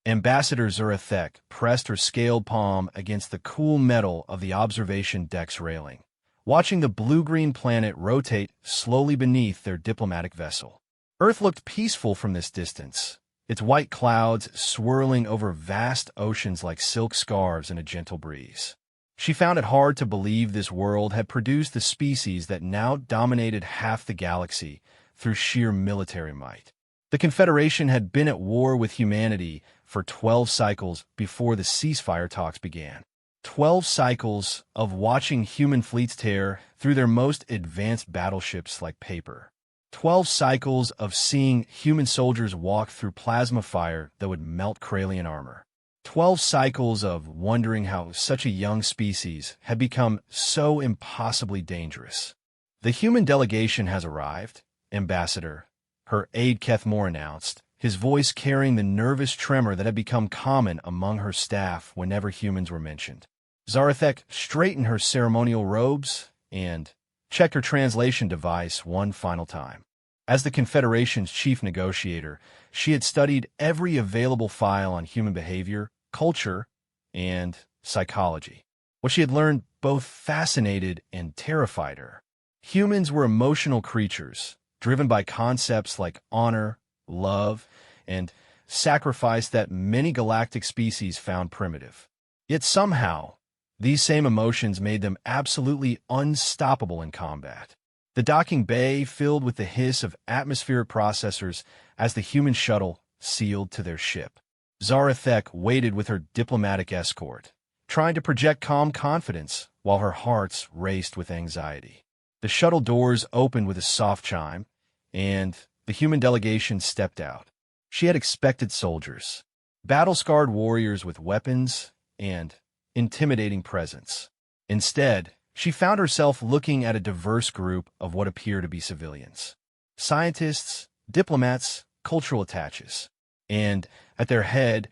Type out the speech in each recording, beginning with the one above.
Ambassador Zurathek pressed her scaled palm against the cool metal of the observation deck's railing, watching the blue-green planet rotate slowly beneath their diplomatic vessel. Earth looked peaceful from this distance, its white clouds swirling over vast oceans like silk scarves in a gentle breeze. She found it hard to believe this world had produced the species that now dominated half the galaxy through sheer military might. The Confederation had been at war with humanity for 12 cycles before the ceasefire talks began. 12 cycles of watching human fleets tear through their most advanced battleships like paper. 12 cycles of seeing human soldiers walk through plasma fire that would melt Kralian armor. 12 cycles of wondering how such a young species had become so impossibly dangerous. The human delegation has arrived, Ambassador, her aide Kethmore announced, his voice carrying the nervous tremor that had become common among her staff whenever humans were mentioned. Zarathek straightened her ceremonial robes and checked her translation device one final time. As the Confederation's chief negotiator, she had studied every available file on human behavior, culture, and psychology. What she had learned both fascinated and terrified her. Humans were emotional creatures, driven by concepts like honor, love, and sacrifice that many galactic species found primitive. Yet somehow, these same emotions made them absolutely unstoppable in combat. The docking bay filled with the hiss of atmospheric processors as the human shuttle sealed to their ship. Zarathek waited with her diplomatic escort, trying to project calm confidence while her hearts raced with anxiety. The shuttle doors opened with a soft chime, and the human delegation stepped out. She had expected soldiers, battle-scarred warriors with weapons and intimidating presence. Instead, she found herself looking at a diverse group of what appear to be civilians. Scientists, diplomats, cultural attaches, and, at their head,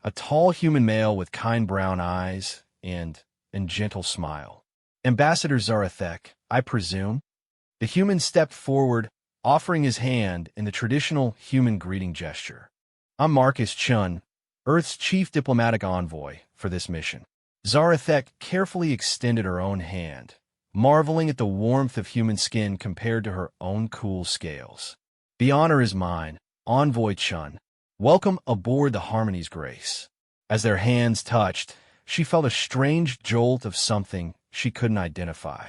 a tall human male with kind brown eyes and gentle smile. Ambassador Zarathek, I presume? The human stepped forward, offering his hand in the traditional human greeting gesture. I'm Marcus Chun, Earth's chief diplomatic envoy for this mission. Zarathek carefully extended her own hand, marveling at the warmth of human skin compared to her own cool scales. The honor is mine, Envoy Chun. Welcome aboard the Harmony's Grace. As their hands touched, she felt a strange jolt of something she couldn't identify.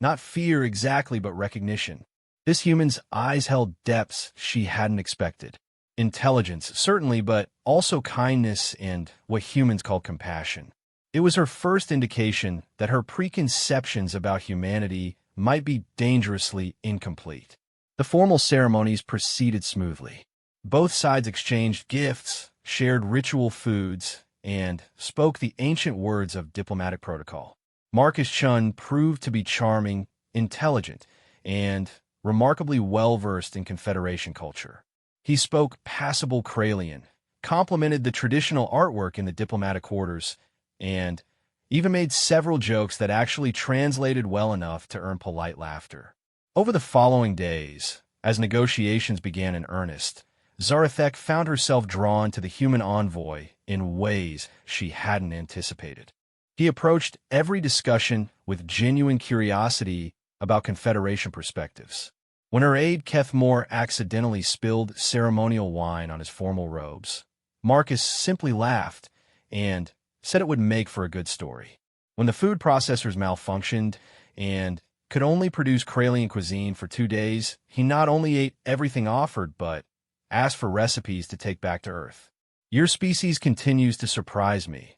Not fear exactly, but recognition. This human's eyes held depths she hadn't expected. Intelligence, certainly, but also kindness and what humans call compassion. It was her first indication that her preconceptions about humanity might be dangerously incomplete. The formal ceremonies proceeded smoothly. Both sides exchanged gifts, shared ritual foods, and spoke the ancient words of diplomatic protocol. Marcus Chun proved to be charming, intelligent, and remarkably well-versed in Confederation culture. He spoke passable Kralian, complimented the traditional artwork in the diplomatic quarters, and even made several jokes that actually translated well enough to earn polite laughter. Over the following days, as negotiations began in earnest, Zarathek found herself drawn to the human envoy in ways she hadn't anticipated. He approached every discussion with genuine curiosity about Confederation perspectives. When her aide Kethmore accidentally spilled ceremonial wine on his formal robes, Marcus simply laughed and said it would make for a good story. When the food processors malfunctioned and could only produce Kralian cuisine for 2 days, he not only ate everything offered, but asked for recipes to take back to Earth. Your species continues to surprise me,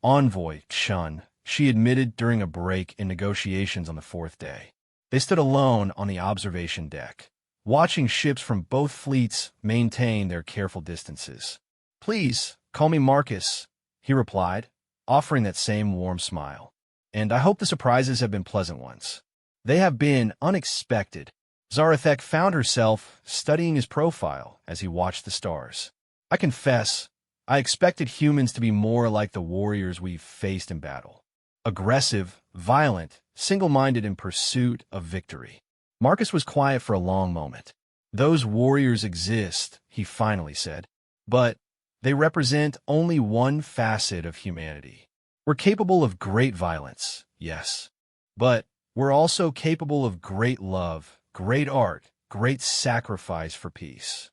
Envoy Chun, she admitted during a break in negotiations on the 4th day. They stood alone on the observation deck, watching ships from both fleets maintain their careful distances. Please, call me Marcus, he replied, offering that same warm smile. And I hope the surprises have been pleasant ones. They have been unexpected. Zarathek found herself studying his profile as he watched the stars. I confess, I expected humans to be more like the warriors we've faced in battle. Aggressive, violent, single-minded in pursuit of victory. Marcus was quiet for a long moment. Those warriors exist, he finally said. But They represent only one facet of humanity. We're capable of great violence, yes, but we're also capable of great love, great art, great sacrifice for peace.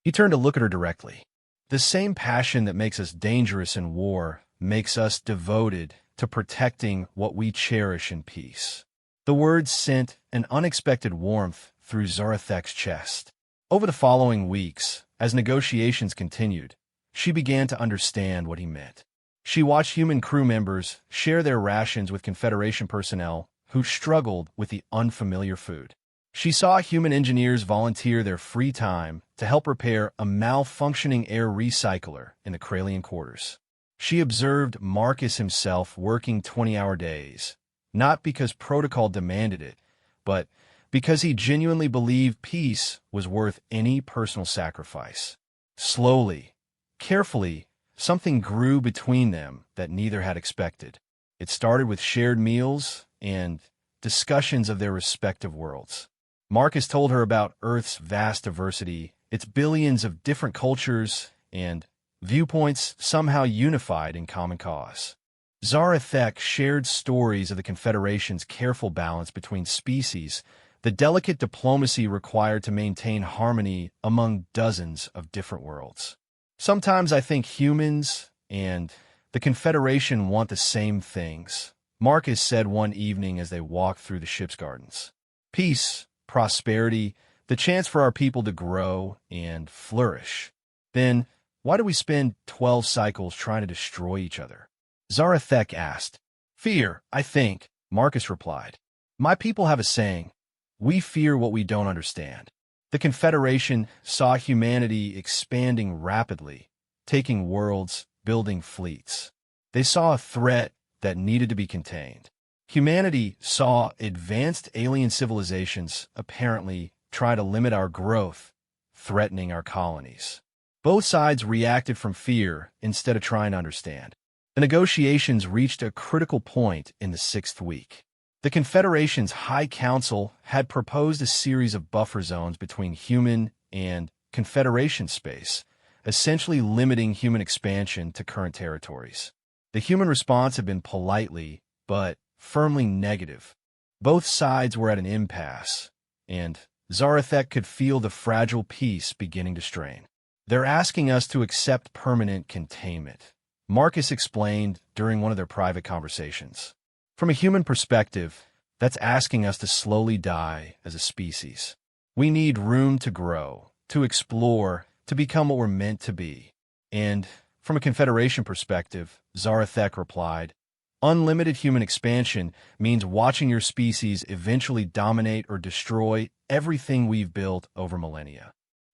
He turned to look at her directly. The same passion that makes us dangerous in war makes us devoted to protecting what we cherish in peace. The words sent an unexpected warmth through Zarathek's chest. Over the following weeks, as negotiations continued, she began to understand what he meant. She watched human crew members share their rations with Confederation personnel who struggled with the unfamiliar food. She saw human engineers volunteer their free time to help repair a malfunctioning air recycler in the Kralian quarters. She observed Marcus himself working 20-hour days, not because protocol demanded it, but because he genuinely believed peace was worth any personal sacrifice. Slowly, carefully, something grew between them that neither had expected. It started with shared meals and discussions of their respective worlds. Marcus told her about Earth's vast diversity, its billions of different cultures and viewpoints somehow unified in common cause. Zarathek shared stories of the Confederation's careful balance between species, the delicate diplomacy required to maintain harmony among dozens of different worlds. Sometimes I think humans and the Confederation want the same things, Marcus said one evening as they walked through the ship's gardens. Peace, prosperity, the chance for our people to grow and flourish. Then, why do we spend 12 cycles trying to destroy each other? Zarathek asked. Fear, I think, Marcus replied. My people have a saying, we fear what we don't understand. The Confederation saw humanity expanding rapidly, taking worlds, building fleets. They saw a threat that needed to be contained. Humanity saw advanced alien civilizations apparently try to limit our growth, threatening our colonies. Both sides reacted from fear instead of trying to understand. The negotiations reached a critical point in the 6th week. The Confederation's High Council had proposed a series of buffer zones between human and Confederation space, essentially limiting human expansion to current territories. The human response had been politely, but firmly negative. Both sides were at an impasse, and Zarathek could feel the fragile peace beginning to strain. They're asking us to accept permanent containment, Marcus explained during one of their private conversations. From a human perspective, that's asking us to slowly die as a species. We need room to grow, to explore, to become what we're meant to be. And from a Confederation perspective, Zarathek replied, unlimited human expansion means watching your species eventually dominate or destroy everything we've built over millennia.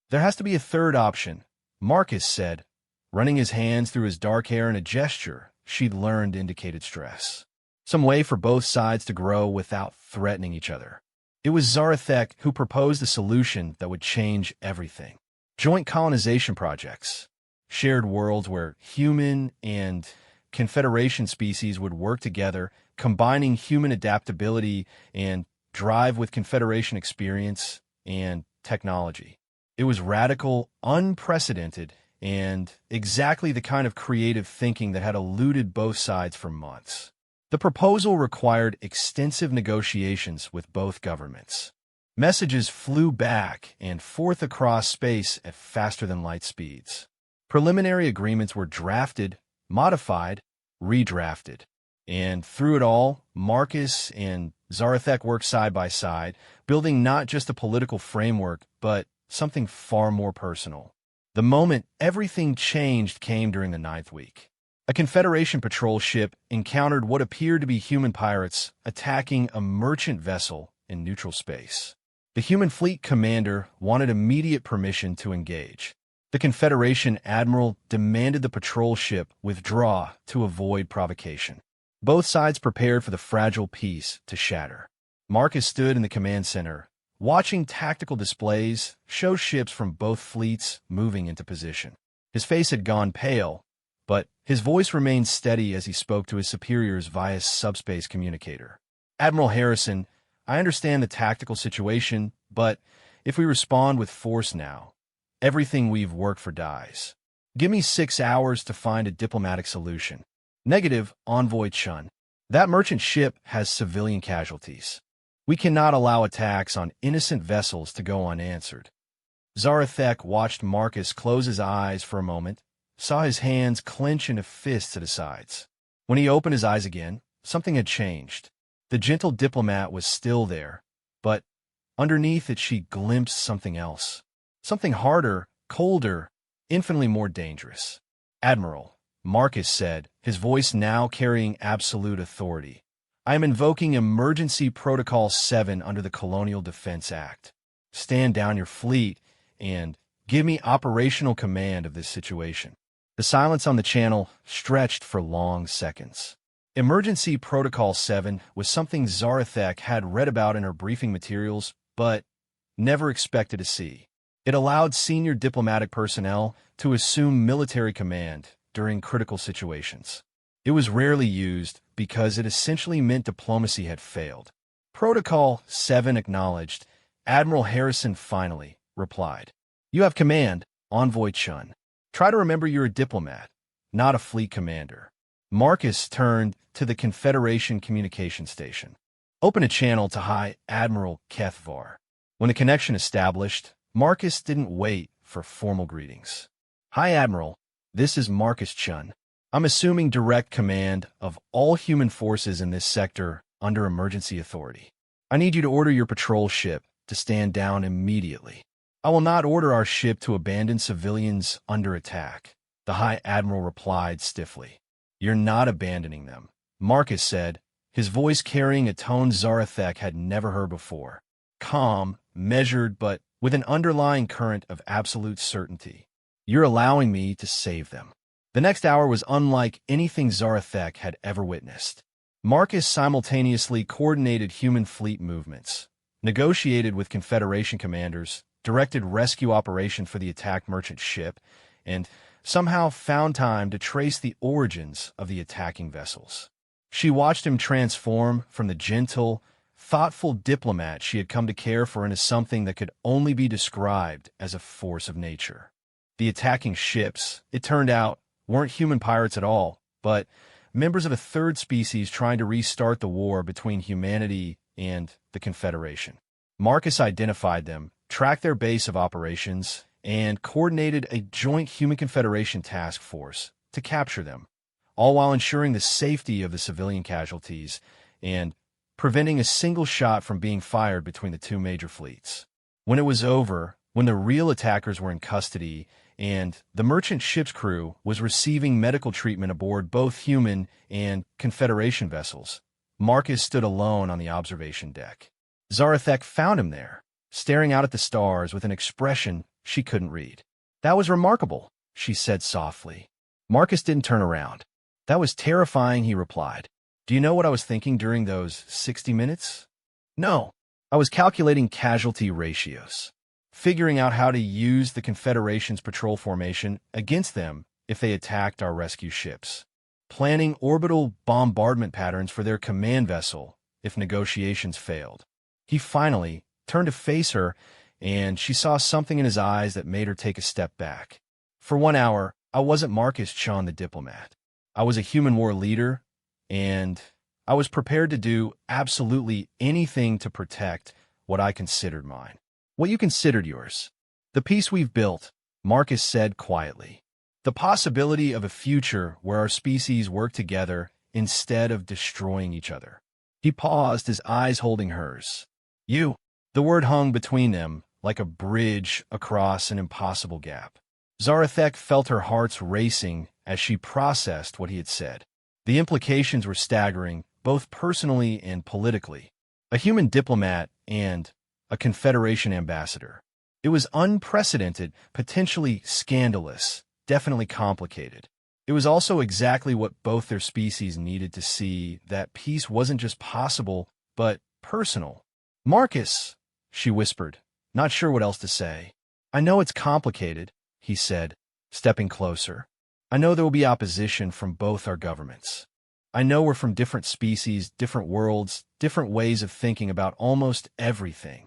There has to be a third option, Marcus said, running his hands through his dark hair in a gesture she'd learned indicated stress. Some way for both sides to grow without threatening each other. It was Zarathek who proposed a solution that would change everything. Joint colonization projects. Shared worlds where human and Confederation species would work together, combining human adaptability and drive with Confederation experience and technology. It was radical, unprecedented, and exactly the kind of creative thinking that had eluded both sides for months. The proposal required extensive negotiations with both governments. Messages flew back and forth across space at faster-than-light speeds. Preliminary agreements were drafted, modified, redrafted. And through it all, Marcus and Zarathek worked side by side, building not just a political framework, but something far more personal. The moment everything changed came during the 9th week. A Confederation patrol ship encountered what appeared to be human pirates attacking a merchant vessel in neutral space. The human fleet commander wanted immediate permission to engage. The Confederation admiral demanded the patrol ship withdraw to avoid provocation. Both sides prepared for the fragile peace to shatter. Marcus stood in the command center, watching tactical displays show ships from both fleets moving into position. His face had gone pale, but his voice remained steady as he spoke to his superiors via subspace communicator. Admiral Harrison, I understand the tactical situation, but if we respond with force now, everything we've worked for dies. Give me 6 hours to find a diplomatic solution. Negative, Envoy Chun. That merchant ship has civilian casualties. We cannot allow attacks on innocent vessels to go unanswered. Zarathek watched Marcus close his eyes for a moment, saw his hands clench into fists at his sides. When he opened his eyes again, something had changed. The gentle diplomat was still there, but underneath it she glimpsed something else. Something harder, colder, infinitely more dangerous. Admiral, Marcus said, his voice now carrying absolute authority. I am invoking Emergency Protocol 7 under the Colonial Defense Act. Stand down your fleet and give me operational command of this situation. The silence on the channel stretched for long seconds. Emergency Protocol 7 was something Zarathek had read about in her briefing materials, but never expected to see. It allowed senior diplomatic personnel to assume military command during critical situations. It was rarely used because it essentially meant diplomacy had failed. Protocol 7 acknowledged. Admiral Harrison finally replied. You have command, Envoy Chun. Try to remember you're a diplomat, not a fleet commander. Marcus turned to the Confederation communication station. Open a channel to High Admiral Kethvar. When the connection established, Marcus didn't wait for formal greetings. High Admiral, this is Marcus Chun. I'm assuming direct command of all human forces in this sector under emergency authority. I need you to order your patrol ship to stand down immediately. I will not order our ship to abandon civilians under attack, the High Admiral replied stiffly. You're not abandoning them, Marcus said, his voice carrying a tone Zarathek had never heard before. Calm, measured, but with an underlying current of absolute certainty. You're allowing me to save them. The next hour was unlike anything Zarathek had ever witnessed. Marcus simultaneously coordinated human fleet movements, negotiated with Confederation commanders, directed rescue operation for the attacked merchant ship, and somehow found time to trace the origins of the attacking vessels. She watched him transform from the gentle, thoughtful diplomat she had come to care for into something that could only be described as a force of nature. The attacking ships, it turned out, weren't human pirates at all, but members of a third species trying to restart the war between humanity and the Confederation. Marcus identified them, tracked their base of operations, and coordinated a joint Human Confederation task force to capture them, all while ensuring the safety of the civilian casualties and preventing a single shot from being fired between the two major fleets. When it was over, when the real attackers were in custody and the merchant ship's crew was receiving medical treatment aboard both human and Confederation vessels, Marcus stood alone on the observation deck. Zarathek found him there, staring out at the stars with an expression she couldn't read. That was remarkable, she said softly. Marcus didn't turn around. That was terrifying, he replied. Do you know what I was thinking during those 60 minutes? No. I was calculating casualty ratios, figuring out how to use the Confederation's patrol formation against them if they attacked our rescue ships, planning orbital bombardment patterns for their command vessel if negotiations failed. He finally turned to face her, and she saw something in his eyes that made her take a step back. For 1 hour, I wasn't Marcus Chun the diplomat. I was a human war leader, and I was prepared to do absolutely anything to protect what I considered mine. What you considered yours. The peace we've built, Marcus said quietly. The possibility of a future where our species work together instead of destroying each other. He paused, his eyes holding hers. You. The word hung between them like a bridge across an impossible gap. Zarathek felt her heart's racing as she processed what he had said. The implications were staggering, both personally and politically. A human diplomat and a Confederation ambassador. It was unprecedented, potentially scandalous, definitely complicated. It was also exactly what both their species needed to see, that peace wasn't just possible, but personal. Marcus, she whispered, not sure what else to say. I know it's complicated, he said, stepping closer. I know there will be opposition from both our governments. I know we're from different species, different worlds, different ways of thinking about almost everything.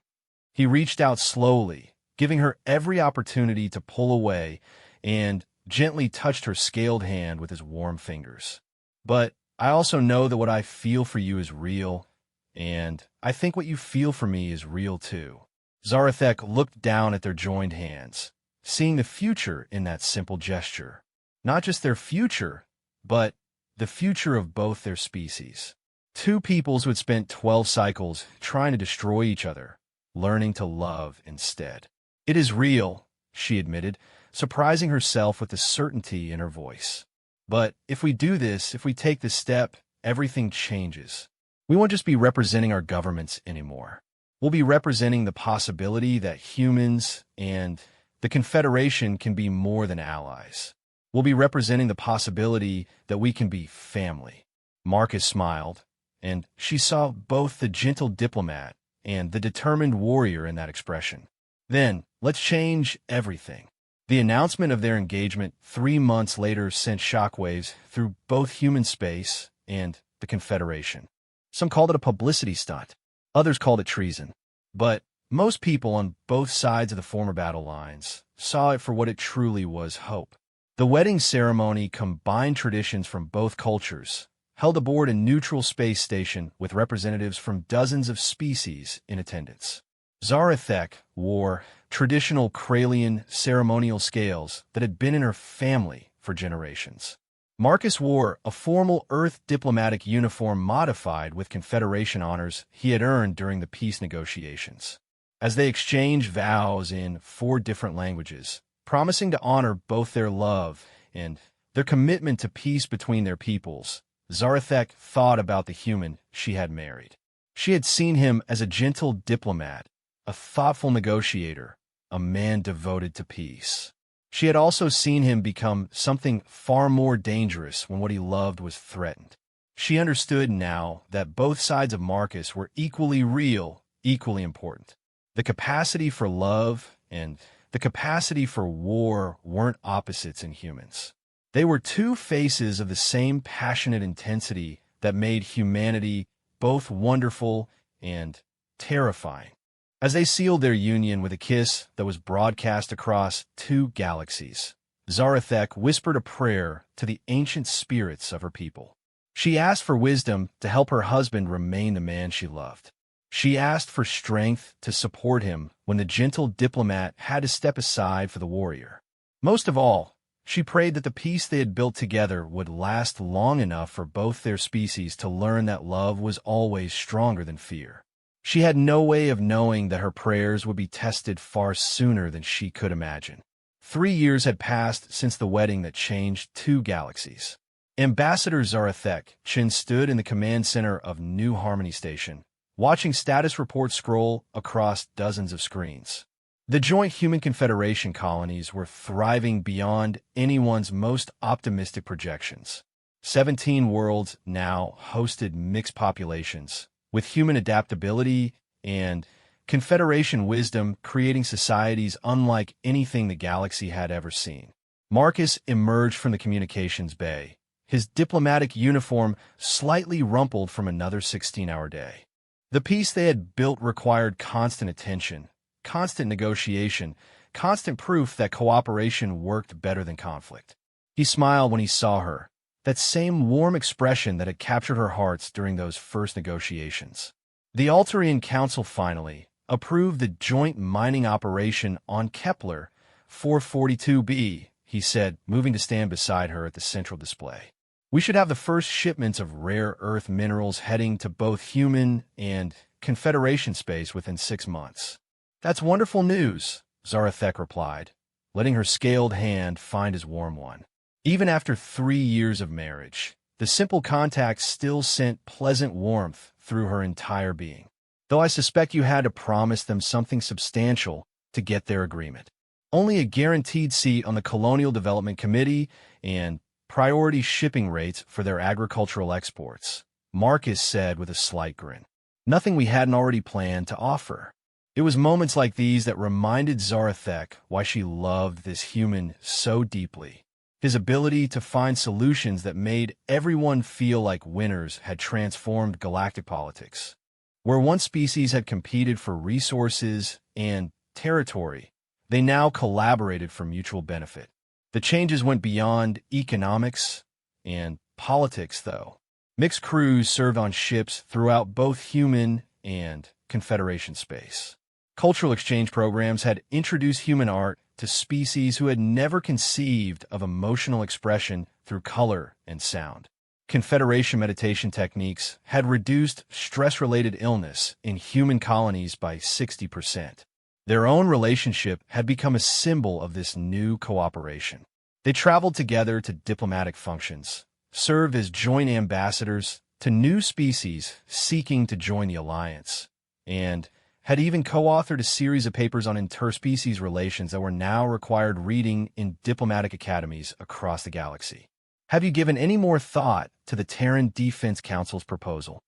He reached out slowly, giving her every opportunity to pull away, and gently touched her scaled hand with his warm fingers. "But I also know that what I feel for you is real, and I think what you feel for me is real too." Zarathek looked down at their joined hands, seeing the future in that simple gesture. Not just their future, but the future of both their species. Two peoples who had spent 12 cycles trying to destroy each other, learning to love instead. "It is real," she admitted, surprising herself with the certainty in her voice. "But if we do this, if we take this step, everything changes. We won't just be representing our governments anymore. We'll be representing the possibility that humans and the Confederation can be more than allies. We'll be representing the possibility that we can be family." Marcus smiled, and she saw both the gentle diplomat and the determined warrior in that expression. "Then, let's change everything." The announcement of their engagement 3 months later sent shockwaves through both human space and the Confederation. Some called it a publicity stunt. Others called it treason. But most people on both sides of the former battle lines saw it for what it truly was: hope. The wedding ceremony combined traditions from both cultures, held aboard a neutral space station with representatives from dozens of species in attendance. Zarathek wore traditional Kralian ceremonial scales that had been in her family for generations. Marcus wore a formal Earth diplomatic uniform modified with Confederation honors he had earned during the peace negotiations. As they exchanged vows in 4 different languages, promising to honor both their love and their commitment to peace between their peoples, Zarathek thought about the human she had married. She had seen him as a gentle diplomat, a thoughtful negotiator, a man devoted to peace. She had also seen him become something far more dangerous when what he loved was threatened. She understood now that both sides of Marcus were equally real, equally important. The capacity for love and the capacity for war weren't opposites in humans. They were 2 faces of the same passionate intensity that made humanity both wonderful and terrifying. As they sealed their union with a kiss that was broadcast across 2 galaxies, Zarathek whispered a prayer to the ancient spirits of her people. She asked for wisdom to help her husband remain the man she loved. She asked for strength to support him when the gentle diplomat had to step aside for the warrior. Most of all, she prayed that the peace they had built together would last long enough for both their species to learn that love was always stronger than fear. She had no way of knowing that her prayers would be tested far sooner than she could imagine. 3 years had passed since the wedding that changed 2 galaxies. Ambassador Zarathek Chin stood in the command center of New Harmony Station, watching status reports scroll across dozens of screens. The joint Human Confederation colonies were thriving beyond anyone's most optimistic projections. 17 worlds now hosted mixed populations, with human adaptability and Confederation wisdom creating societies unlike anything the galaxy had ever seen. Marcus emerged from the communications bay, his diplomatic uniform slightly rumpled from another 16-hour day. The peace they had built required constant attention, constant negotiation, constant proof that cooperation worked better than conflict. He smiled when he saw her, that same warm expression that had captured her hearts during those first negotiations. The Altarian Council finally approved the joint mining operation on Kepler 442b, he said, moving to stand beside her at the central display. "We should have the first shipments of rare earth minerals heading to both human and Confederation space within 6 months." "That's wonderful news," Zarathek replied, letting her scaled hand find his warm one. Even after 3 years of marriage, the simple contact still sent pleasant warmth through her entire being. "Though I suspect you had to promise them something substantial to get their agreement. Only a guaranteed seat on the Colonial Development Committee and priority shipping rates for their agricultural exports," Marcus said with a slight grin. "Nothing we hadn't already planned to offer." It was moments like these that reminded Zarathek why she loved this human so deeply. His ability to find solutions that made everyone feel like winners had transformed galactic politics. Where one species had competed for resources and territory, they now collaborated for mutual benefit. The changes went beyond economics and politics, though. Mixed crews served on ships throughout both human and Confederation space. Cultural exchange programs had introduced human art to species who had never conceived of emotional expression through color and sound. Confederation meditation techniques had reduced stress-related illness in human colonies by 60%. Their own relationship had become a symbol of this new cooperation. They traveled together to diplomatic functions, served as joint ambassadors to new species seeking to join the alliance, and had even co-authored a series of papers on interspecies relations that were now required reading in diplomatic academies across the galaxy. Have you given any more thought to the Terran Defense Council's proposal?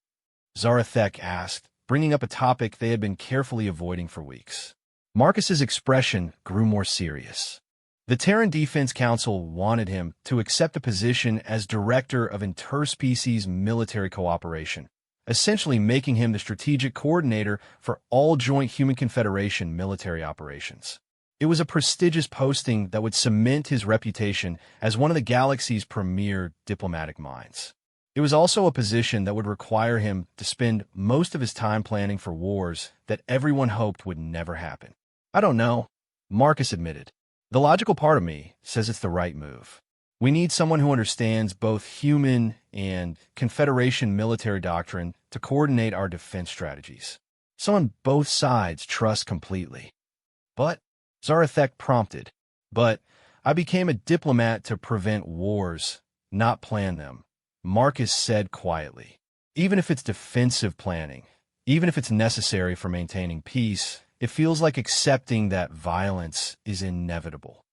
Zarathek asked, bringing up a topic they had been carefully avoiding for weeks. Marcus's expression grew more serious. The Terran Defense Council wanted him to accept a position as Director of Interspecies Military Cooperation, essentially making him the strategic coordinator for all joint Human Confederation military operations. It was a prestigious posting that would cement his reputation as one of the galaxy's premier diplomatic minds. It was also a position that would require him to spend most of his time planning for wars that everyone hoped would never happen. I don't know, Marcus admitted. The logical part of me says it's the right move. We need someone who understands both human and Confederation military doctrine to coordinate our defense strategies. Someone both sides trust completely. But Zarathek prompted. But I became a diplomat to prevent wars, not plan them, Marcus said quietly. Even if it's defensive planning, even if it's necessary for maintaining peace, it feels like accepting that violence is inevitable.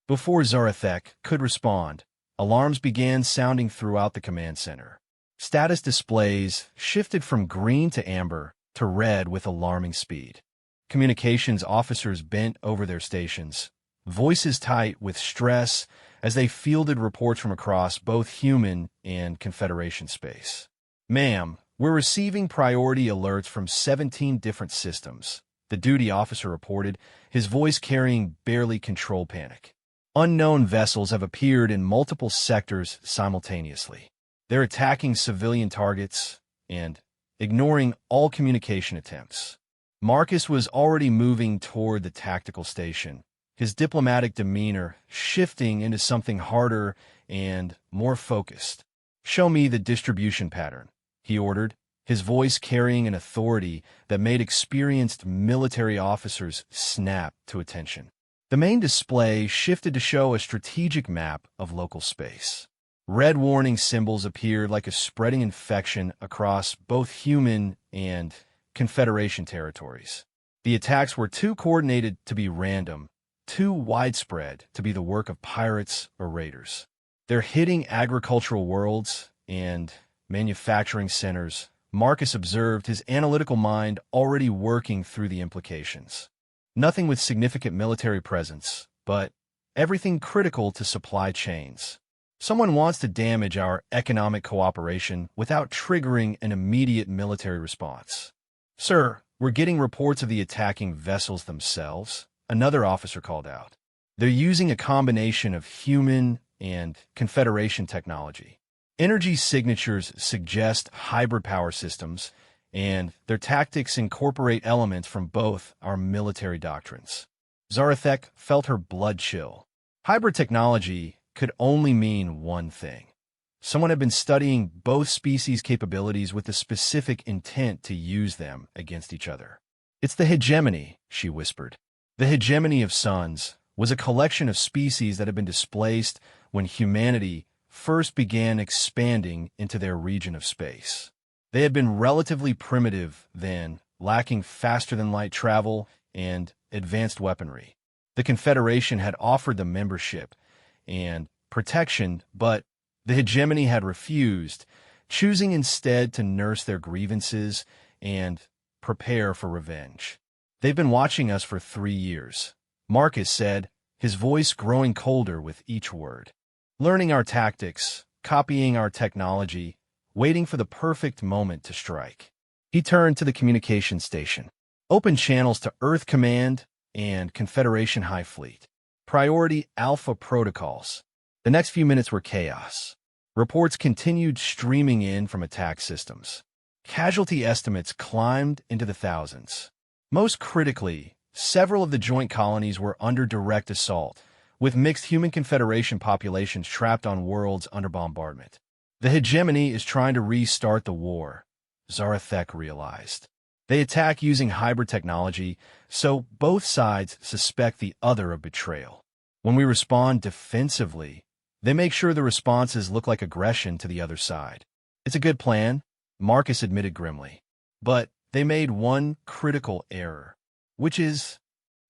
Before Zarathek could respond, alarms began sounding throughout the command center. Status displays shifted from green to amber to red with alarming speed. Communications officers bent over their stations, voices tight with stress as they fielded reports from across both human and Confederation space. Ma'am, we're receiving priority alerts from 17 different systems, the duty officer reported, his voice carrying barely controlled panic. Unknown vessels have appeared in multiple sectors simultaneously. They're attacking civilian targets and ignoring all communication attempts. Marcus was already moving toward the tactical station, his diplomatic demeanor shifting into something harder and more focused. "Show me the distribution pattern," he ordered, his voice carrying an authority that made experienced military officers snap to attention. The main display shifted to show a strategic map of local space. Red warning symbols appeared like a spreading infection across both human and Confederation territories. The attacks were too coordinated to be random, too widespread to be the work of pirates or raiders. They're hitting agricultural worlds and manufacturing centers, Marcus observed, his analytical mind already working through the implications. Nothing with significant military presence, but everything critical to supply chains. Someone wants to damage our economic cooperation without triggering an immediate military response. "Sir, we're getting reports of the attacking vessels themselves," another officer called out. "They're using a combination of human and Confederation technology. Energy signatures suggest hybrid power systems, and their tactics incorporate elements from both our military doctrines." Zarathek felt her blood chill. Hybrid technology could only mean one thing. Someone had been studying both species' capabilities with the specific intent to use them against each other. "It's the hegemony," she whispered. The hegemony of suns was a collection of species that had been displaced when humanity first began expanding into their region of space. They had been relatively primitive then, lacking faster-than-light travel and advanced weaponry. The Confederation had offered them membership and protection, but the hegemony had refused, choosing instead to nurse their grievances and prepare for revenge. "They've been watching us for 3 years," Marcus said, his voice growing colder with each word. "Learning our tactics, copying our technology, waiting for the perfect moment to strike." He turned to the communication station. "Open channels to Earth Command and Confederation High Fleet. Priority Alpha protocols. The next few minutes were chaos. Reports continued streaming in from attack systems. Casualty estimates climbed into the thousands. Most critically, several of the joint colonies were under direct assault, with mixed human Confederation populations trapped on worlds under bombardment. The hegemony is trying to restart the war, Zarathek realized. They attack using hybrid technology, so both sides suspect the other of betrayal. When we respond defensively, they make sure the responses look like aggression to the other side. It's a good plan, Marcus admitted grimly. But they made one critical error, which is...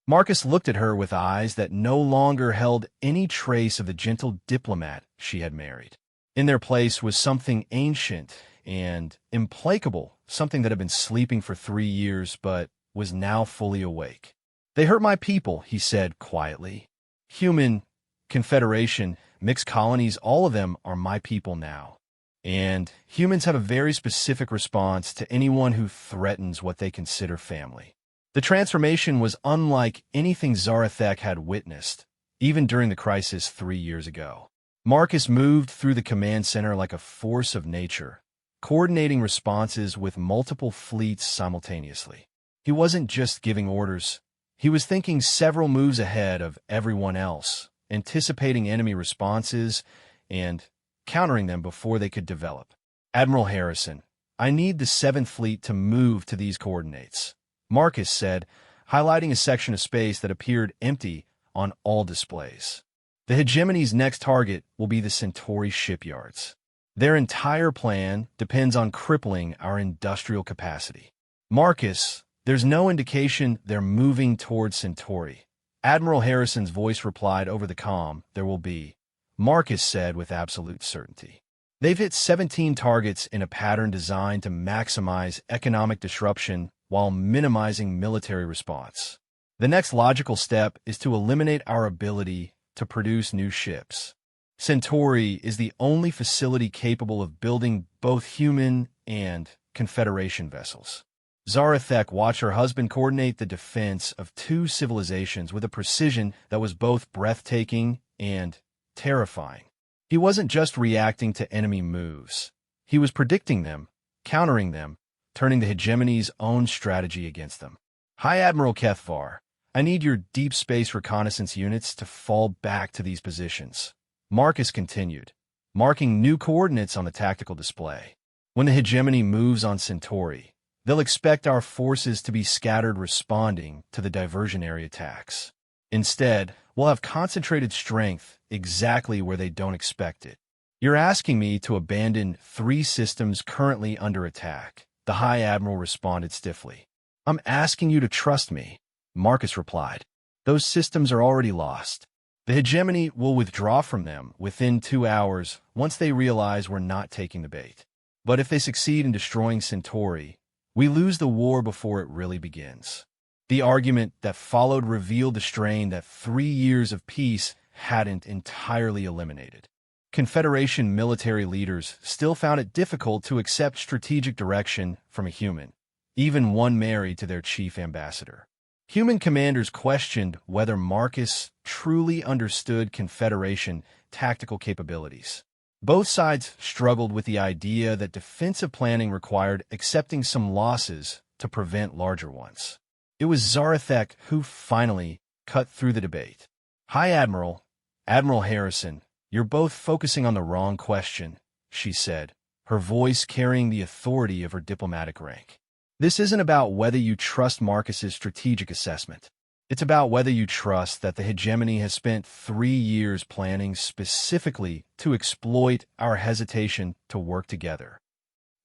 Marcus looked at her with eyes that no longer held any trace of the gentle diplomat she had married. In their place was something ancient and implacable, something that had been sleeping for 3 years but was now fully awake. They hurt my people, he said quietly. Human, Confederation, mixed colonies, all of them are my people now. And humans have a very specific response to anyone who threatens what they consider family. The transformation was unlike anything Zarathek had witnessed, even during the crisis 3 years ago. Marcus moved through the command center like a force of nature, coordinating responses with multiple fleets simultaneously. He wasn't just giving orders. He was thinking several moves ahead of everyone else, anticipating enemy responses and countering them before they could develop. Admiral Harrison, I need the 7th Fleet to move to these coordinates, Marcus said, highlighting a section of space that appeared empty on all displays. The hegemony's next target will be the Centauri shipyards. Their entire plan depends on crippling our industrial capacity. Marcus, there's no indication they're moving towards Centauri. Admiral Harrison's voice replied over the comm, there will be. Marcus said with absolute certainty. They've hit 17 targets in a pattern designed to maximize economic disruption while minimizing military response. The next logical step is to eliminate our ability to produce new ships. Centauri is the only facility capable of building both human and Confederation vessels. Zarathek watched her husband coordinate the defense of 2 civilizations with a precision that was both breathtaking and terrifying. He wasn't just reacting to enemy moves. He was predicting them, countering them, turning the hegemony's own strategy against them. High Admiral Kethvar, I need your deep space reconnaissance units to fall back to these positions. Marcus continued, marking new coordinates on the tactical display. When the hegemony moves on Centauri, they'll expect our forces to be scattered responding to the diversionary attacks. Instead, we'll have concentrated strength exactly where they don't expect it. You're asking me to abandon 3 systems currently under attack, the High Admiral responded stiffly. I'm asking you to trust me, Marcus replied. Those systems are already lost. The hegemony will withdraw from them within 2 hours once they realize we're not taking the bait. But if they succeed in destroying Centauri, we lose the war before it really begins. The argument that followed revealed the strain that 3 years of peace hadn't entirely eliminated. Confederation military leaders still found it difficult to accept strategic direction from a human, even one married to their chief ambassador. Human commanders questioned whether Marcus truly understood Confederation tactical capabilities. Both sides struggled with the idea that defensive planning required accepting some losses to prevent larger ones. It was Zarathek who finally cut through the debate. High Admiral, Admiral Harrison, you're both focusing on the wrong question, she said, her voice carrying the authority of her diplomatic rank. This isn't about whether you trust Marcus's strategic assessment. It's about whether you trust that the hegemony has spent 3 years planning specifically to exploit our hesitation to work together.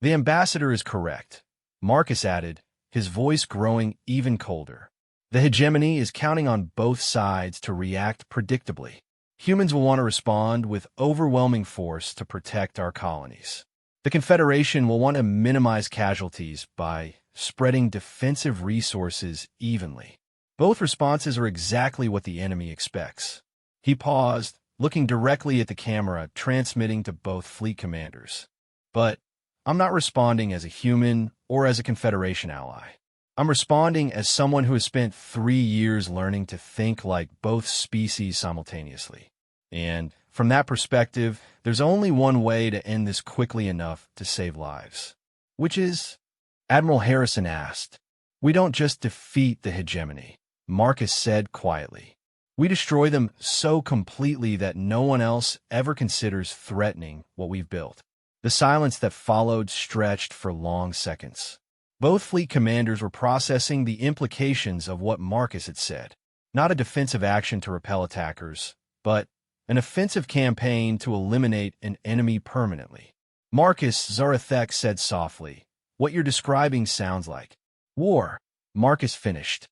The ambassador is correct, Marcus added, his voice growing even colder. The hegemony is counting on both sides to react predictably. Humans will want to respond with overwhelming force to protect our colonies. The Confederation will want to minimize casualties by spreading defensive resources evenly. Both responses are exactly what the enemy expects. He paused, looking directly at the camera, transmitting to both fleet commanders. But I'm not responding as a human or as a Confederation ally. I'm responding as someone who has spent 3 years learning to think like both species simultaneously. And from that perspective, there's only one way to end this quickly enough to save lives. Which is, Admiral Harrison asked. We don't just defeat the hegemony, Marcus said quietly. We destroy them so completely that no one else ever considers threatening what we've built. The silence that followed stretched for long seconds. Both fleet commanders were processing the implications of what Marcus had said. Not a defensive action to repel attackers, but an offensive campaign to eliminate an enemy permanently. Marcus, Zarathek said softly, what you're describing sounds like war. Marcus finished.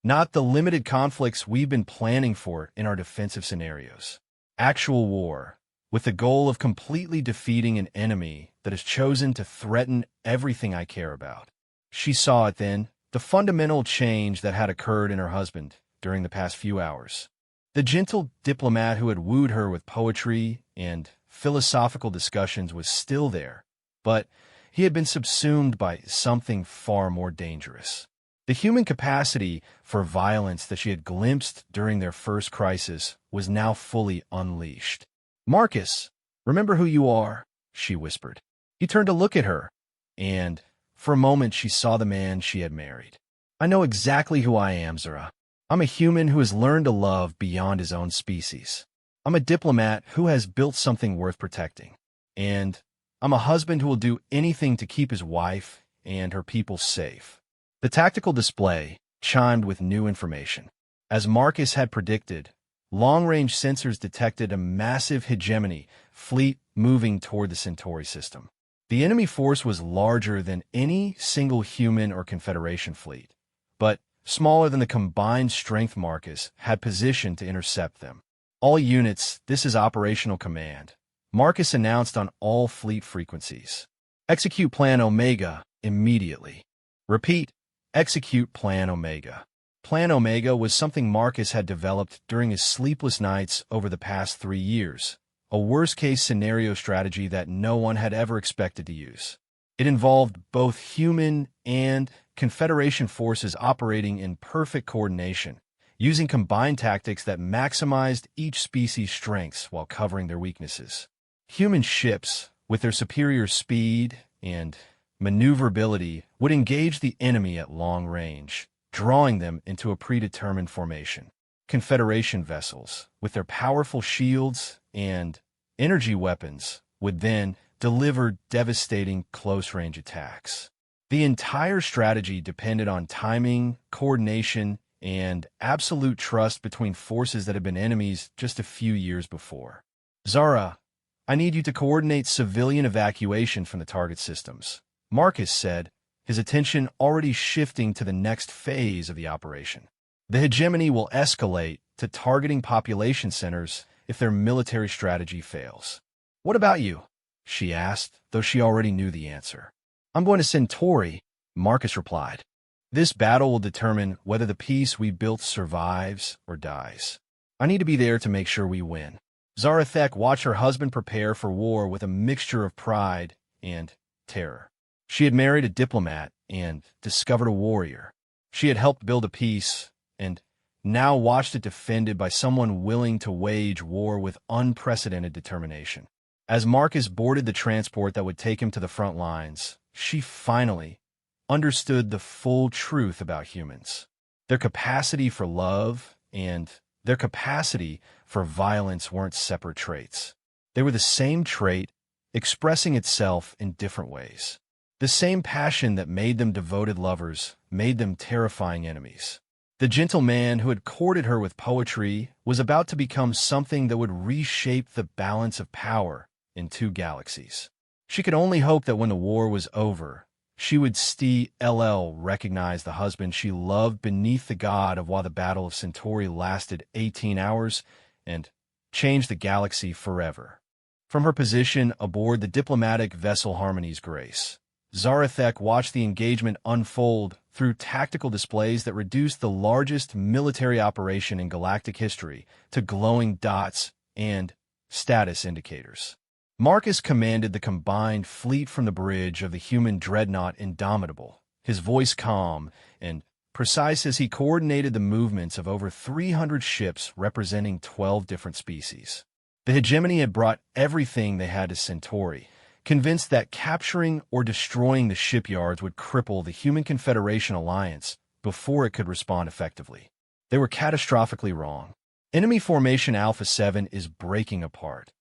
Not the limited conflicts we've been planning for in our defensive scenarios. Actual war, with the goal of completely defeating an enemy that has chosen to threaten everything I care about. She saw it then, the fundamental change that had occurred in her husband during the past few hours. The gentle diplomat who had wooed her with poetry and philosophical discussions was still there, but he had been subsumed by something far more dangerous. The human capacity for violence that she had glimpsed during their first crisis was now fully unleashed. Marcus, remember who you are, she whispered. He turned to look at her, and for a moment she saw the man she had married. I know exactly who I am, Zara. I'm a human who has learned to love beyond his own species. I'm a diplomat who has built something worth protecting. And I'm a husband who will do anything to keep his wife and her people safe. The tactical display chimed with new information. As Marcus had predicted, long-range sensors detected a massive hegemony fleet moving toward the Centauri system. The enemy force was larger than any single human or Confederation fleet, but smaller than the combined strength Marcus had positioned to intercept them. All units, this is operational command. Marcus announced on all fleet frequencies. Execute Plan Omega immediately. Repeat. Execute Plan Omega. Plan Omega was something Marcus had developed during his sleepless nights over the past 3 years, a worst-case scenario strategy that no one had ever expected to use. It involved both human and Confederation forces operating in perfect coordination, using combined tactics that maximized each species' strengths while covering their weaknesses. Human ships, with their superior speed and maneuverability, would engage the enemy at long range, drawing them into a predetermined formation. Confederation vessels, with their powerful shields and energy weapons, would then deliver devastating close-range attacks. The entire strategy depended on timing, coordination, and absolute trust between forces that had been enemies just a few years before. Zara, I need you to coordinate civilian evacuation from the target systems, Marcus said, his attention already shifting to the next phase of the operation. The hegemony will escalate to targeting population centers if their military strategy fails. What about you? She asked, though she already knew the answer. I'm going to Centauri, Marcus replied. This battle will determine whether the peace we built survives or dies. I need to be there to make sure we win. Zarathek watched her husband prepare for war with a mixture of pride and terror. She had married a diplomat and discovered a warrior. She had helped build a peace and now watched it defended by someone willing to wage war with unprecedented determination. As Marcus boarded the transport that would take him to the front lines, she finally understood the full truth about humans. Their capacity for love and their capacity for violence weren't separate traits. They were the same trait, expressing itself in different ways. The same passion that made them devoted lovers made them terrifying enemies. The gentle man who had courted her with poetry was about to become something that would reshape the balance of power in 2 galaxies. She could only hope that when the war was over, she would recognize the husband she loved beneath the god of while the Battle of Centauri lasted 18 hours and changed the galaxy forever. From her position aboard the diplomatic vessel Harmony's Grace, Zarathek watched the engagement unfold through tactical displays that reduced the largest military operation in galactic history to glowing dots and status indicators. Marcus commanded the combined fleet from the bridge of the human dreadnought Indomitable, his voice calm and precise as he coordinated the movements of over 300 ships representing 12 different species. The hegemony had brought everything they had to Centauri, convinced that capturing or destroying the shipyards would cripple the Human Confederation alliance before it could respond effectively. They were catastrophically wrong. Enemy Formation Alpha 7 is breaking apart,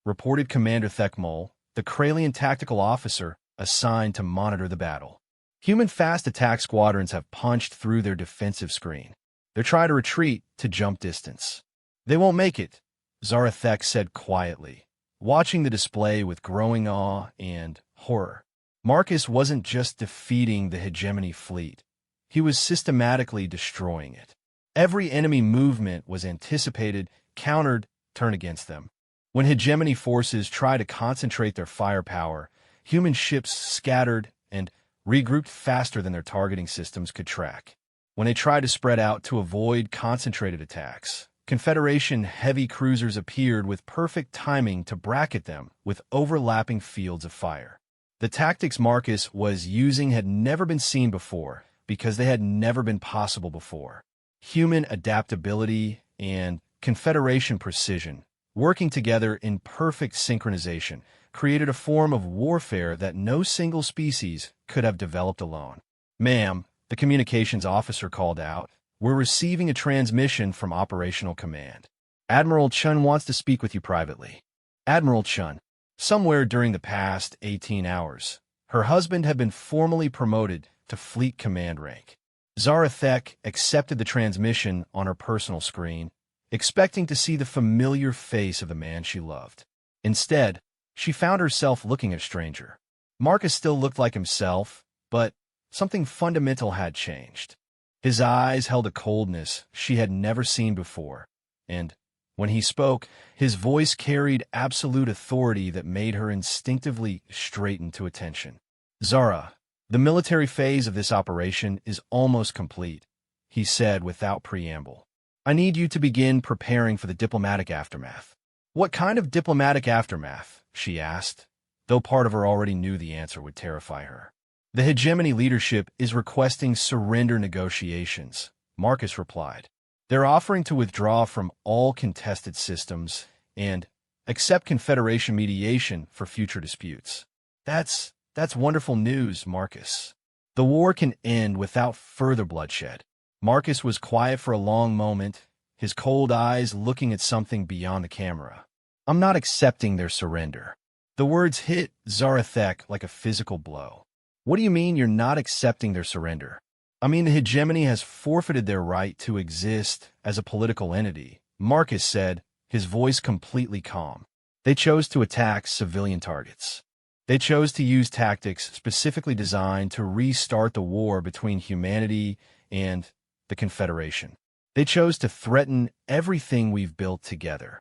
reported Commander Thekmol, the Kralian tactical officer assigned to monitor the battle. Human fast attack squadrons have punched through their defensive screen. They're trying to retreat to jump distance. They won't make it, Zarathek said quietly, watching the display with growing awe and horror. Marcus wasn't just defeating the hegemony fleet. He was systematically destroying it. Every enemy movement was anticipated, countered, turned against them. When hegemony forces try to concentrate their firepower, human ships scattered and regrouped faster than their targeting systems could track. When they tried to spread out to avoid concentrated attacks, Confederation heavy cruisers appeared with perfect timing to bracket them with overlapping fields of fire. The tactics Marcus was using had never been seen before because they had never been possible before. Human adaptability and Confederation precision, working together in perfect synchronization, created a form of warfare that no single species could have developed alone. "Ma'am," the communications officer called out, "we're receiving a transmission from Operational Command. Admiral Chun wants to speak with you privately." Admiral Chun. Somewhere during the past 18 hours, her husband had been formally promoted to Fleet Command rank. Zarathek accepted the transmission on her personal screen, expecting to see the familiar face of the man she loved. Instead, she found herself looking at a stranger. Marcus still looked like himself, but something fundamental had changed. His eyes held a coldness she had never seen before, and when he spoke, his voice carried absolute authority that made her instinctively straighten to attention. "Zara, the military phase of this operation is almost complete," he said without preamble. "I need you to begin preparing for the diplomatic aftermath." "What kind of diplomatic aftermath?" she asked, though part of her already knew the answer would terrify her. "The hegemony leadership is requesting surrender negotiations," Marcus replied. "They're offering to withdraw from all contested systems and accept Confederation mediation for future disputes." That's wonderful news, Marcus. The war can end without further bloodshed." Marcus was quiet for a long moment, his cold eyes looking at something beyond the camera. "I'm not accepting their surrender." The words hit Zarathek like a physical blow. "What do you mean you're not accepting their surrender?" "I mean the hegemony has forfeited their right to exist as a political entity," Marcus said, his voice completely calm. "They chose to attack civilian targets. They chose to use tactics specifically designed to restart the war between humanity and the Confederation. They chose to threaten everything we've built together.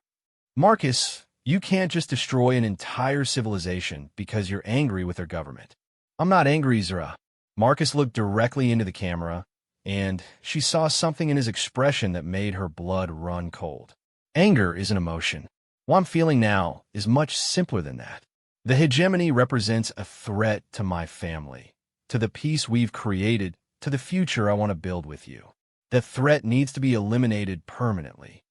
Marcus, you can't just destroy an entire civilization because you're angry with their government." "I'm not angry, Zara." Marcus looked directly into the camera, and she saw something in his expression that made her blood run cold. "Anger is an emotion. What I'm feeling now is much simpler than that. The hegemony represents a threat to my family, to the peace we've created, to the future I want to build with you. That threat needs to be eliminated permanently."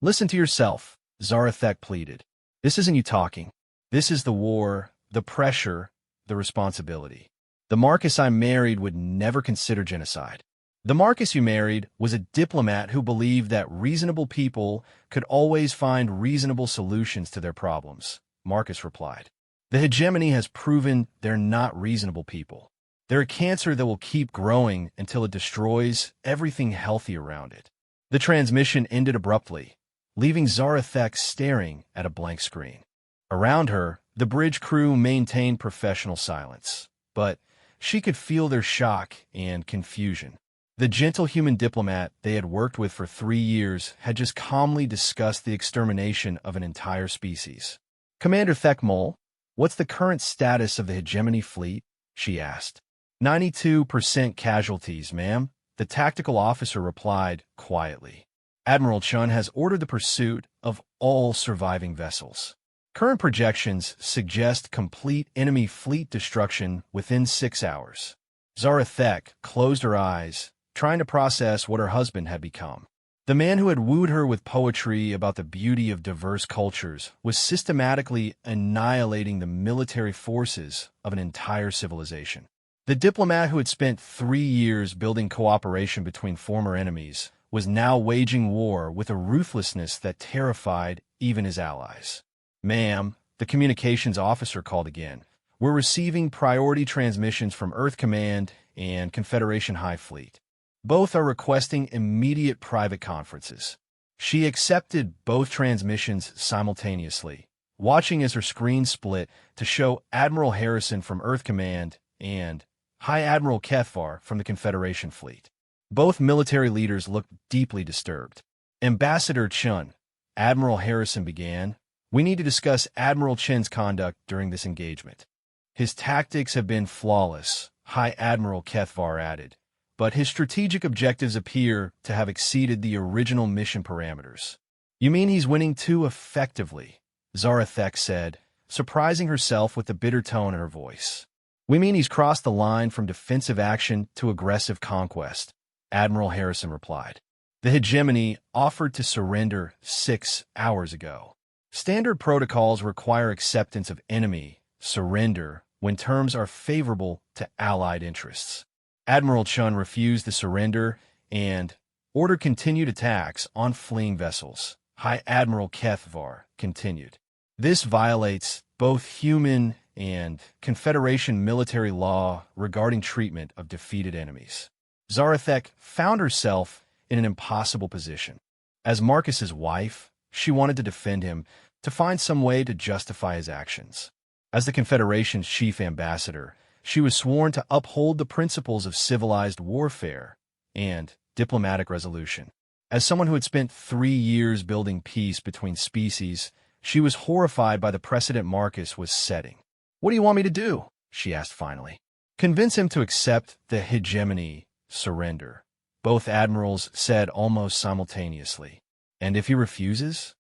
"Listen to yourself," Zarathek pleaded. "This isn't you talking. This is the war, the pressure, the responsibility. The Marcus I married would never consider genocide. The Marcus you married was a diplomat who believed that reasonable people could always find reasonable solutions to their problems," Marcus replied. "The hegemony has proven they're not reasonable people. They're a cancer that will keep growing until it destroys everything healthy around it." The transmission ended abruptly, leaving Zarathek staring at a blank screen. Around her, the bridge crew maintained professional silence, but she could feel their shock and confusion. The gentle human diplomat they had worked with for 3 years had just calmly discussed the extermination of an entire species. "Commander Thekmol, what's the current status of the hegemony fleet?" she asked. 92% casualties, ma'am," the tactical officer replied quietly. "Admiral Chun has ordered the pursuit of all surviving vessels. Current projections suggest complete enemy fleet destruction within 6 hours." Zarathek closed her eyes, trying to process what her husband had become. The man who had wooed her with poetry about the beauty of diverse cultures was systematically annihilating the military forces of an entire civilization. The diplomat who had spent 3 years building cooperation between former enemies was now waging war with a ruthlessness that terrified even his allies. "Ma'am," the communications officer called again, "we're receiving priority transmissions from Earth Command and Confederation High Fleet. Both are requesting immediate private conferences." She accepted both transmissions simultaneously, watching as her screen split to show Admiral Harrison from Earth Command and High Admiral Kethvar from the Confederation Fleet. Both military leaders looked deeply disturbed. "Ambassador Chun," Admiral Harrison began, "we need to discuss Admiral Chen's conduct during this engagement." "His tactics have been flawless," High Admiral Kethvar added, "but his strategic objectives appear to have exceeded the original mission parameters." "You mean he's winning too effectively?" Zarathek said, surprising herself with the bitter tone in her voice. "We mean he's crossed the line from defensive action to aggressive conquest," Admiral Harrison replied. "The hegemony offered to surrender 6 hours ago. Standard protocols require acceptance of enemy surrender when terms are favorable to Allied interests. Admiral Chun refused the surrender and ordered continued attacks on fleeing vessels," High Admiral Kethvar continued. "This violates both human and Confederation military law regarding treatment of defeated enemies." Zarathek found herself in an impossible position. As Marcus's wife, she wanted to defend him, to find some way to justify his actions. As the Confederation's chief ambassador, she was sworn to uphold the principles of civilized warfare and diplomatic resolution. As someone who had spent 3 years building peace between species, she was horrified by the precedent Marcus was setting. "What do you want me to do?" she asked finally. "Convince him to accept the hegemony surrender," both admirals said almost simultaneously. "And if he refuses?"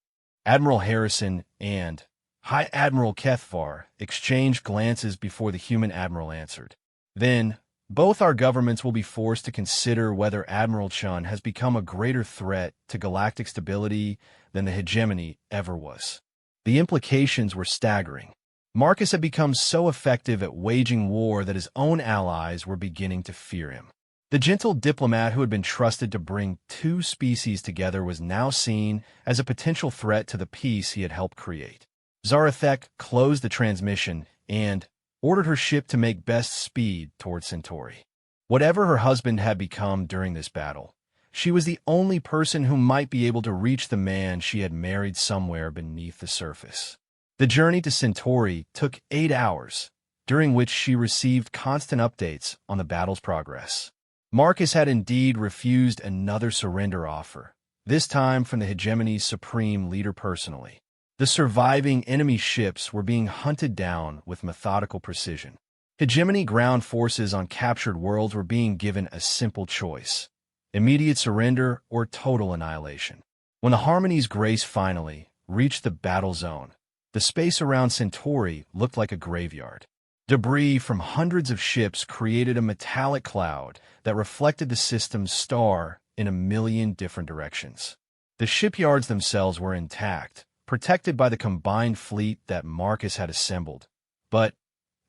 Admiral Harrison and High Admiral Kethvar exchanged glances before the human admiral answered. "Then, both our governments will be forced to consider whether Admiral Chun has become a greater threat to galactic stability than the hegemony ever was." The implications were staggering. Marcus had become so effective at waging war that his own allies were beginning to fear him. The gentle diplomat who had been trusted to bring two species together was now seen as a potential threat to the peace he had helped create. Zarathek closed the transmission and ordered her ship to make best speed toward Centauri. Whatever her husband had become during this battle, she was the only person who might be able to reach the man she had married somewhere beneath the surface. The journey to Centauri took 8 hours, during which she received constant updates on the battle's progress. Marcus had indeed refused another surrender offer, this time from the hegemony's supreme leader personally. The surviving enemy ships were being hunted down with methodical precision. Hegemony ground forces on captured worlds were being given a simple choice: immediate surrender or total annihilation. When the Harmony's grace finally reached the battle zone, the space around Centauri looked like a graveyard. Debris from hundreds of ships created a metallic cloud that reflected the system's star in a million different directions. The shipyards themselves were intact, protected by the combined fleet that Marcus had assembled. But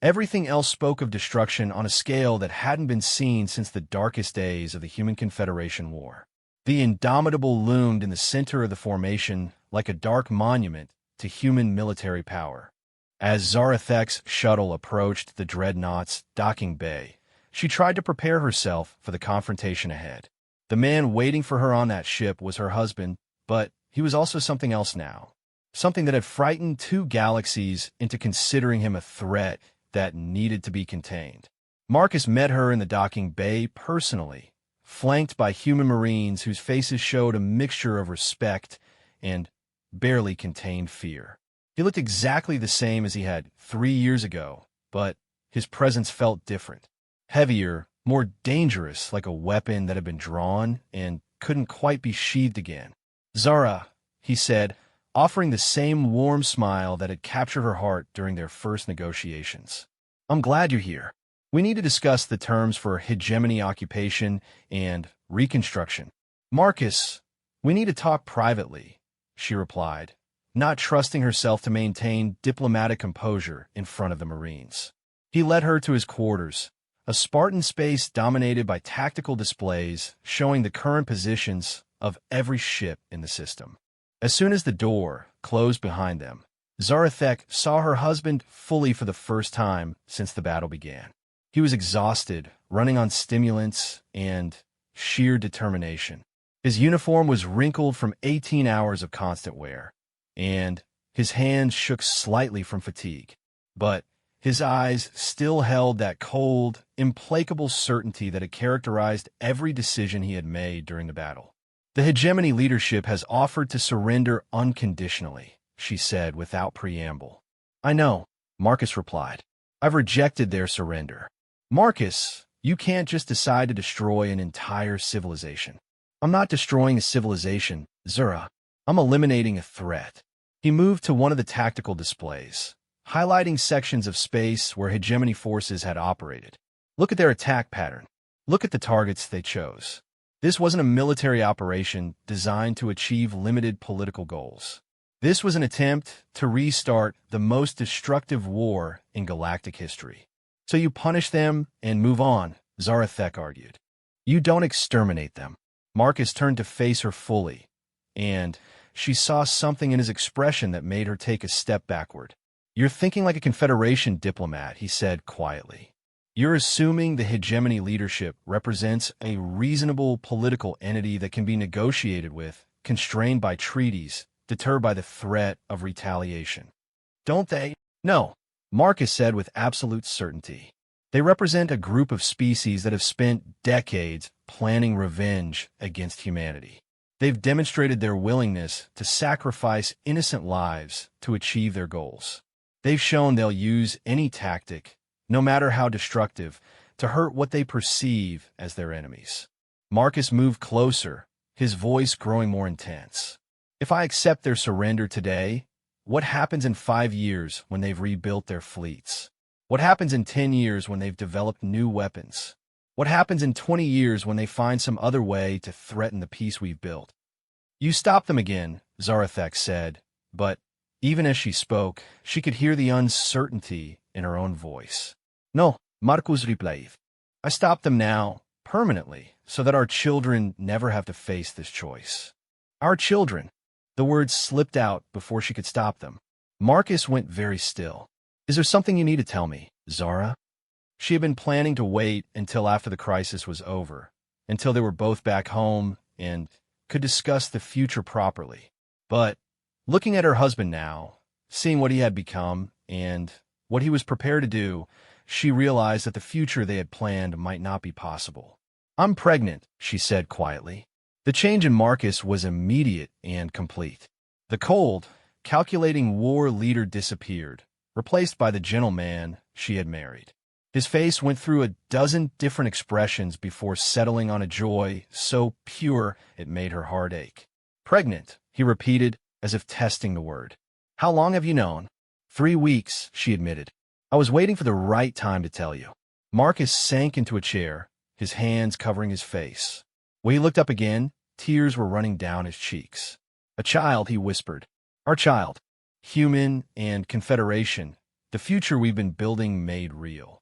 everything else spoke of destruction on a scale that hadn't been seen since the darkest days of the Human Confederation War. The Indomitable loomed in the center of the formation like a dark monument to human military power. As Zarathek's shuttle approached the Dreadnought's docking bay, she tried to prepare herself for the confrontation ahead. The man waiting for her on that ship was her husband, but he was also something else now. Something that had frightened 2 galaxies into considering him a threat that needed to be contained. Marcus met her in the docking bay personally, flanked by human marines whose faces showed a mixture of respect and barely contained fear. He looked exactly the same as he had 3 years ago, but his presence felt different. Heavier, more dangerous, like a weapon that had been drawn and couldn't quite be sheathed again. "Zara," he said, offering the same warm smile that had captured her heart during their first negotiations. "I'm glad you're here." We need to discuss the terms for hegemony occupation and reconstruction. Marcus, we need to talk privately, she replied, not trusting herself to maintain diplomatic composure in front of the Marines. He led her to his quarters, a Spartan space dominated by tactical displays showing the current positions of every ship in the system. As soon as the door closed behind them, Zarathek saw her husband fully for the first time since the battle began. He was exhausted, running on stimulants and sheer determination. His uniform was wrinkled from 18 hours of constant wear, and his hands shook slightly from fatigue. But his eyes still held that cold, implacable certainty that had characterized every decision he had made during the battle. The hegemony leadership has offered to surrender unconditionally, she said without preamble. I know, Marcus replied. I've rejected their surrender. Marcus, you can't just decide to destroy an entire civilization. I'm not destroying a civilization, Zura. I'm eliminating a threat. He moved to one of the tactical displays, highlighting sections of space where hegemony forces had operated. Look at their attack pattern. Look at the targets they chose. This wasn't a military operation designed to achieve limited political goals. This was an attempt to restart the most destructive war in galactic history. So you punish them and move on, Zarathek argued. You don't exterminate them. Marcus turned to face her fully, and she saw something in his expression that made her take a step backward. You're thinking like a Confederation diplomat, he said quietly. You're assuming the hegemony leadership represents a reasonable political entity that can be negotiated with, constrained by treaties, deterred by the threat of retaliation. Don't they? No, Marcus said with absolute certainty. They represent a group of species that have spent decades planning revenge against humanity. They've demonstrated their willingness to sacrifice innocent lives to achieve their goals. They've shown they'll use any tactic, no matter how destructive, to hurt what they perceive as their enemies. Marcus moved closer, his voice growing more intense. If I accept their surrender today, what happens in 5 years when they've rebuilt their fleets? What happens in 10 years when they've developed new weapons? What happens in 20 years when they find some other way to threaten the peace we've built? You stop them again, Zarathek said, but even as she spoke, she could hear the uncertainty in her own voice. No, Marcus replied. I stop them now, permanently, so that our children never have to face this choice. Our children. The words slipped out before she could stop them. Marcus went very still. Is there something you need to tell me, Zara? She had been planning to wait until after the crisis was over, until they were both back home and could discuss the future properly. But looking at her husband now, seeing what he had become and what he was prepared to do, she realized that the future they had planned might not be possible. I'm pregnant, she said quietly. The change in Marcus was immediate and complete. The cold, calculating war leader disappeared, replaced by the gentleman she had married. His face went through a dozen different expressions before settling on a joy so pure it made her heart ache. Pregnant, he repeated, as if testing the word. How long have you known? 3 weeks, she admitted. I was waiting for the right time to tell you. Marcus sank into a chair, his hands covering his face. When he looked up again, tears were running down his cheeks. A child, he whispered. Our child. Human and Confederation. The future we've been building made real.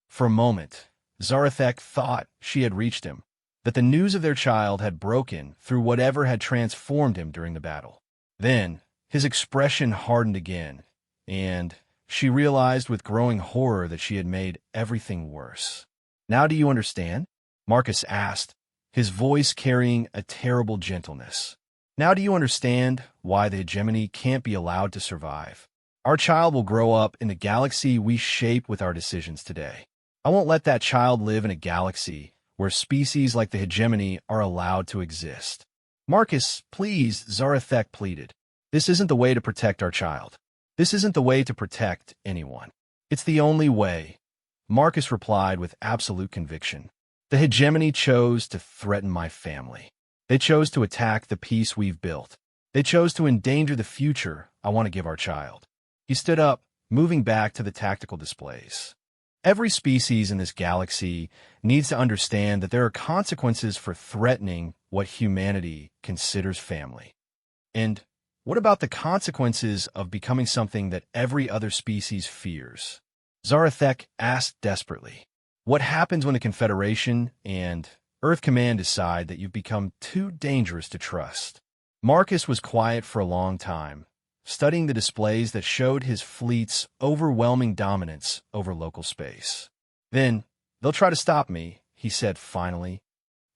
For a moment, Zarathek thought she had reached him, that the news of their child had broken through whatever had transformed him during the battle. Then, his expression hardened again, and she realized with growing horror that she had made everything worse. Now do you understand? Marcus asked, his voice carrying a terrible gentleness. Now do you understand why the hegemony can't be allowed to survive? Our child will grow up in the galaxy we shape with our decisions today. I won't let that child live in a galaxy where species like the hegemony are allowed to exist. Marcus, please, Zarathek pleaded. This isn't the way to protect our child. This isn't the way to protect anyone. It's the only way. Marcus replied with absolute conviction. The hegemony chose to threaten my family. They chose to attack the peace we've built. They chose to endanger the future I want to give our child. He stood up, moving back to the tactical displays. Every species in this galaxy needs to understand that there are consequences for threatening what humanity considers family. And what about the consequences of becoming something that every other species fears? Zarathek asked desperately. What happens when the Confederation and Earth Command decide that you've become too dangerous to trust? Marcus was quiet for a long time, studying the displays that showed his fleet's overwhelming dominance over local space. Then, they'll try to stop me, he said finally,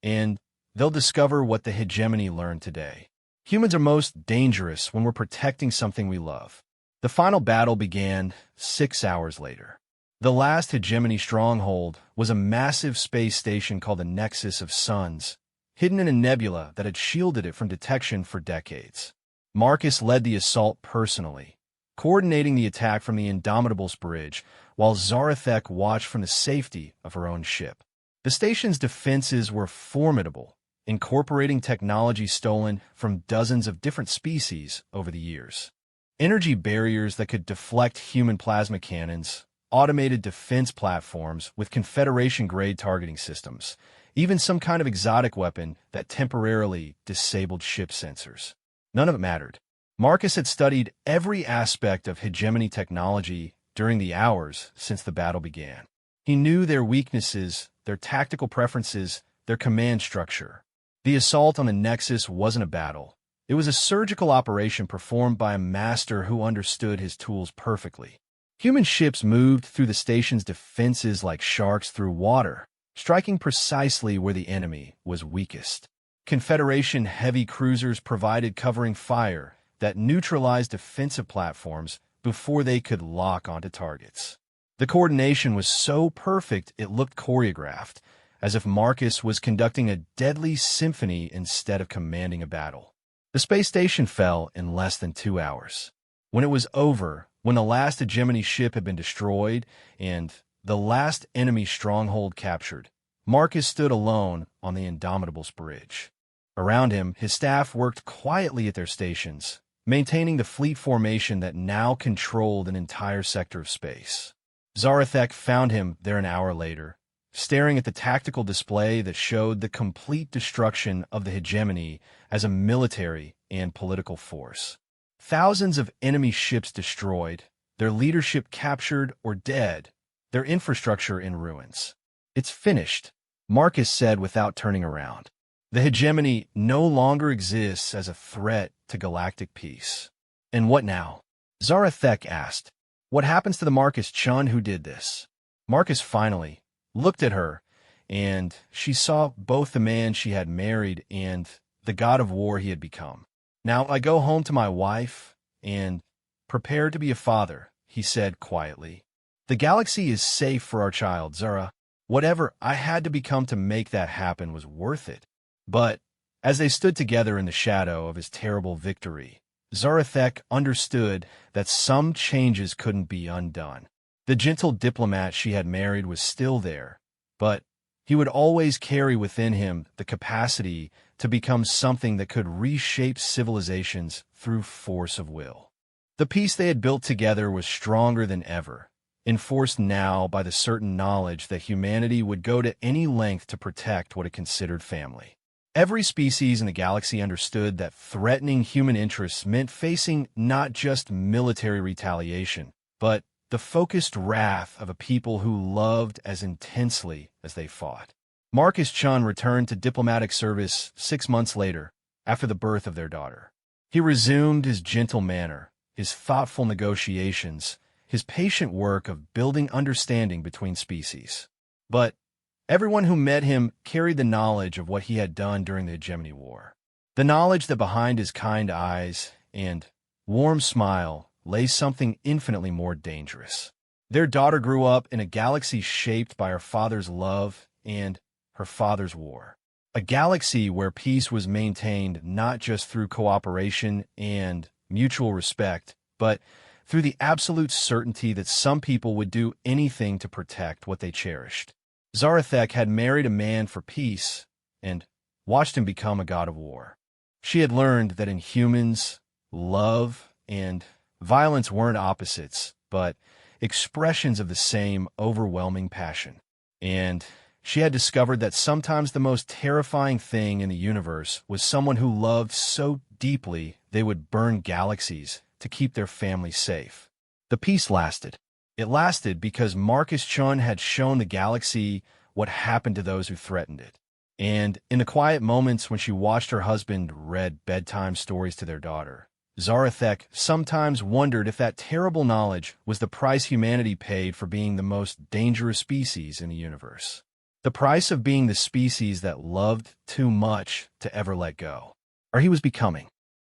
and they'll discover what the hegemony learned today. Humans are most dangerous when we're protecting something we love. The final battle began 6 hours later. The last hegemony stronghold was a massive space station called the Nexus of Suns, hidden in a nebula that had shielded it from detection for decades. Marcus led the assault personally, coordinating the attack from the Indomitable's bridge, while Zarathek watched from the safety of her own ship. The station's defenses were formidable, incorporating technology stolen from dozens of different species over the years. Energy barriers that could deflect human plasma cannons, automated defense platforms with Confederation-grade targeting systems, even some kind of exotic weapon that temporarily disabled ship sensors. None of it mattered. Marcus had studied every aspect of hegemony technology during the hours since the battle began. He knew their weaknesses, their tactical preferences, their command structure. The assault on the Nexus wasn't a battle. It was a surgical operation performed by a master who understood his tools perfectly. Human ships moved through the station's defenses like sharks through water, striking precisely where the enemy was weakest. Confederation heavy cruisers provided covering fire that neutralized defensive platforms before they could lock onto targets. The coordination was so perfect it looked choreographed, as if Marcus was conducting a deadly symphony instead of commanding a battle. The space station fell in less than 2 hours. When it was over, when the last hegemony ship had been destroyed and the last enemy stronghold captured, Marcus stood alone on the Indomitable's bridge. Around him, his staff worked quietly at their stations, maintaining the fleet formation that now controlled an entire sector of space. Zarathek found him there an hour later, staring at the tactical display that showed the complete destruction of the hegemony as a military and political force. Thousands of enemy ships destroyed, their leadership captured or dead, their infrastructure in ruins. It's finished, Marcus said without turning around. The hegemony no longer exists as a threat to galactic peace. And what now? Zarathek asked. What happens to the Marcus Chun who did this? Marcus finally looked at her, and she saw both the man she had married and the god of war he had become. Now I go home to my wife and prepare to be a father, he said quietly. The galaxy is safe for our child, Zara. Whatever I had to become to make that happen was worth it. But as they stood together in the shadow of his terrible victory, Zarathek understood that some changes couldn't be undone. The gentle diplomat she had married was still there, but he would always carry within him the capacity to become something that could reshape civilizations through force of will. The peace they had built together was stronger than ever, enforced now by the certain knowledge that humanity would go to any length to protect what it considered family. Every species in the galaxy understood that threatening human interests meant facing not just military retaliation, but the focused wrath of a people who loved as intensely as they fought. Marcus Chun returned to diplomatic service 6 months later, after the birth of their daughter. He resumed his gentle manner, his thoughtful negotiations, his patient work of building understanding between species. But everyone who met him carried the knowledge of what he had done during the Hegemony War. The knowledge that behind his kind eyes and warm smile lay something infinitely more dangerous. Their daughter grew up in a galaxy shaped by her father's love and her father's war. A galaxy where peace was maintained not just through cooperation and mutual respect, but through the absolute certainty that some people would do anything to protect what they cherished. Zarathek had married a man for peace and watched him become a god of war. She had learned that in humans, love and violence weren't opposites, but expressions of the same overwhelming passion. And she had discovered that sometimes the most terrifying thing in the universe was someone who loved so deeply they would burn galaxies to keep their family safe. The peace lasted. It lasted because Marcus Chun had shown the galaxy what happened to those who threatened it. And in the quiet moments when she watched her husband read bedtime stories to their daughter, Zarathek sometimes wondered if that terrible knowledge was the price humanity paid for being the most dangerous species in the universe. The price of being the species that loved too much to ever let go. Or he was becoming.